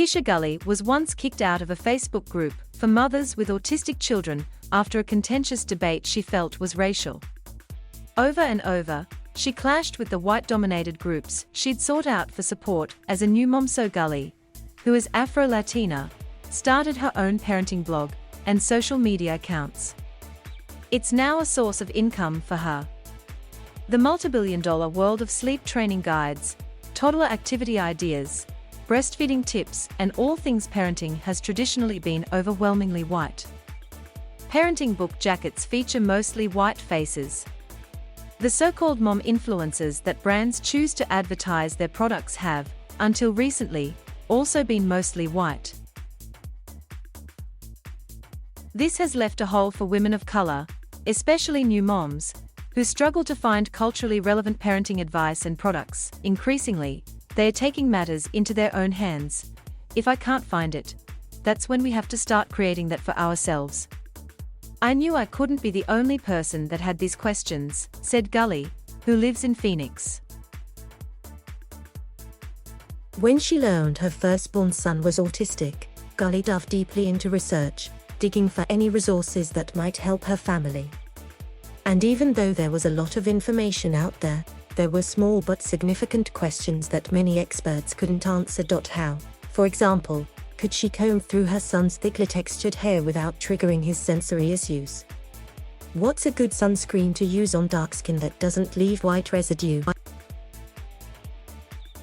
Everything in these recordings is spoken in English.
Keisha Gully was once kicked out of a Facebook group for mothers with autistic children after a contentious debate she felt was racial. Over and over, she clashed with the white-dominated groups she'd sought out for support as a new mom. So Gully, who is Afro-Latina, started her own parenting blog and social media accounts. It's now a source of income for her. The multi-billion-dollar world of sleep training guides, toddler activity ideas, breastfeeding tips, and all things parenting has traditionally been overwhelmingly white. Parenting book jackets feature mostly white faces. The so-called mom influencers that brands choose to advertise their products have, until recently, also been mostly white. This has left a hole for women of color, especially new moms, who struggle to find culturally relevant parenting advice and products. Increasingly, they are taking matters into their own hands. If I can't find it, that's when we have to start creating that for ourselves. I knew I couldn't be the only person that had these questions, said Gully, who lives in Phoenix. When she learned her firstborn son was autistic, Gully dove deeply into research, digging for any resources that might help her family. And even though there was a lot of information out there, there were small but significant questions that many experts couldn't answer. How, for example, could she comb through her son's thickly textured hair without triggering his sensory issues? What's a good sunscreen to use on dark skin that doesn't leave white residue?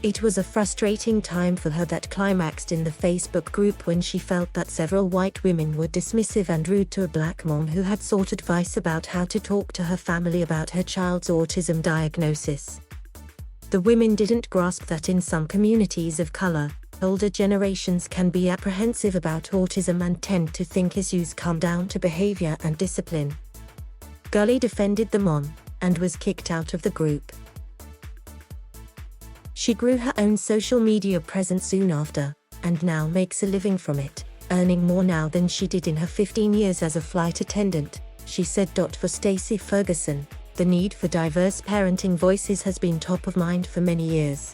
It was a frustrating time for her that climaxed in the Facebook group when she felt that several white women were dismissive and rude to a black mom who had sought advice about how to talk to her family about her child's autism diagnosis. The women didn't grasp that in some communities of color, older generations can be apprehensive about autism and tend to think issues come down to behavior and discipline. Gully defended the mom, and was kicked out of the group. She grew her own social media presence soon after, and now makes a living from it, earning more now than she did in her 15 years as a flight attendant, she said. For Stacey Ferguson, the need for diverse parenting voices has been top of mind for many years.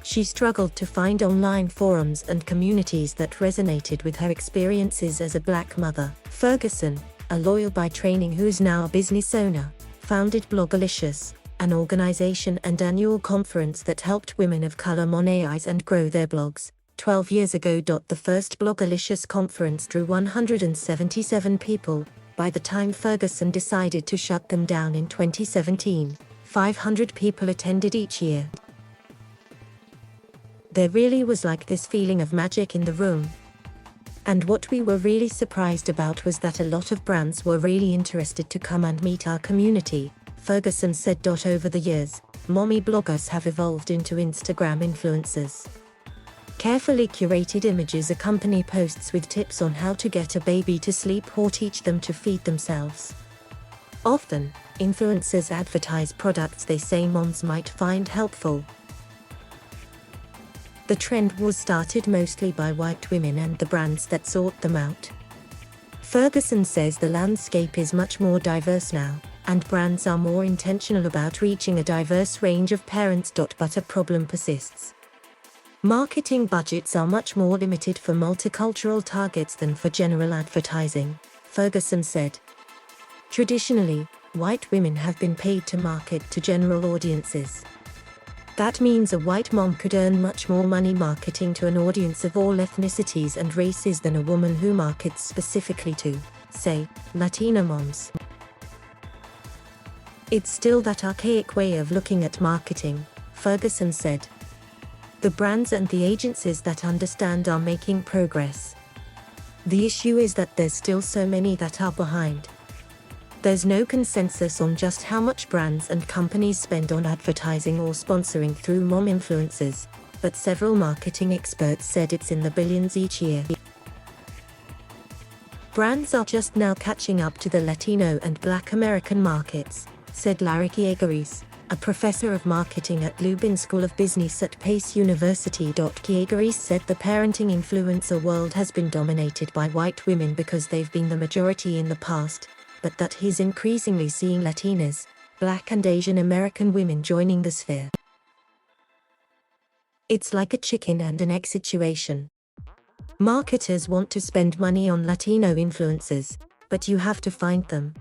She struggled to find online forums and communities that resonated with her experiences as a black mother. Ferguson, a lawyer by training who is now a business owner, founded Blogalicious, an organization and annual conference that helped women of color monetize and grow their blogs. 12 years ago. The first Blogalicious conference drew 177 people. By the time Ferguson decided to shut them down in 2017, 500 people attended each year. There really was like this feeling of magic in the room. And what we were really surprised about was that a lot of brands were really interested to come and meet our community, Ferguson said. Over the years, mommy bloggers have evolved into Instagram influencers. Carefully curated images accompany posts with tips on how to get a baby to sleep or teach them to feed themselves. Often, influencers advertise products they say moms might find helpful. The trend was started mostly by white women and the brands that sought them out. Ferguson says the landscape is much more diverse now, and brands are more intentional about reaching a diverse range of parents. But a problem persists. Marketing budgets are much more limited for multicultural targets than for general advertising, Ferguson said. Traditionally, white women have been paid to market to general audiences. That means a white mom could earn much more money marketing to an audience of all ethnicities and races than a woman who markets specifically to, say, Latina moms. It's still that archaic way of looking at marketing, Ferguson said. The brands and the agencies that understand are making progress. The issue is that there's still so many that are behind. There's no consensus on just how much brands and companies spend on advertising or sponsoring through mom influencers, but several marketing experts said it's in the billions each year. Brands are just now catching up to the Latino and Black American markets, said Larry Kiegeris, a professor of marketing at Lubin School of Business at Pace University. Kiegeris said the parenting influencer world has been dominated by white women because they've been the majority in the past, but that he's increasingly seeing Latinas, Black and Asian American women joining the sphere. It's like a chicken and an egg situation. Marketers want to spend money on Latino influencers, but you have to find them.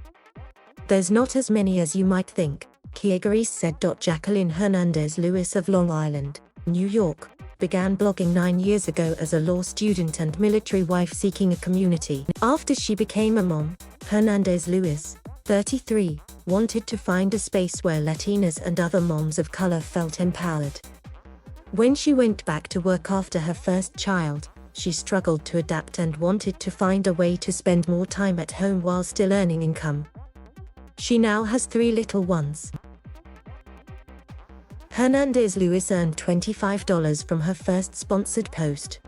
There's not as many as you might think, Kiegris said. Jacqueline Hernandez Lewis of Long Island, New York, began blogging 9 years ago as a law student and military wife seeking a community. After she became a mom, Hernandez Lewis, 33, wanted to find a space where Latinas and other moms of color felt empowered. When she went back to work after her first child, she struggled to adapt and wanted to find a way to spend more time at home while still earning income. She now has 3 little ones. Hernandez Lewis earned $25 from her first sponsored post.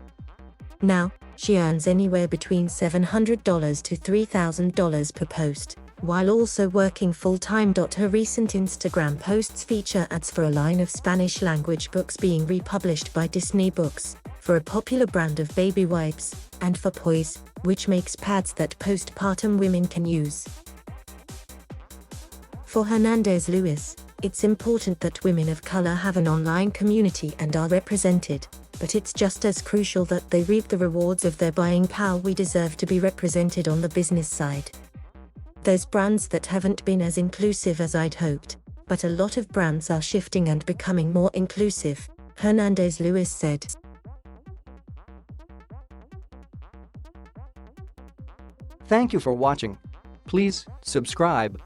Now, she earns anywhere between $700 to $3,000 per post, while also working full-time. Her recent Instagram posts feature ads for a line of Spanish-language books being republished by Disney Books, for a popular brand of baby wipes, and for Poise, which makes pads that postpartum women can use. For Hernandez Lewis, it's important that women of color have an online community and are represented, but it's just as crucial that they reap the rewards of their buying power. We deserve to be represented on the business side. There's brands that haven't been as inclusive as I'd hoped, but a lot of brands are shifting and becoming more inclusive, Hernandez Lewis said. Thank you for watching. Please subscribe.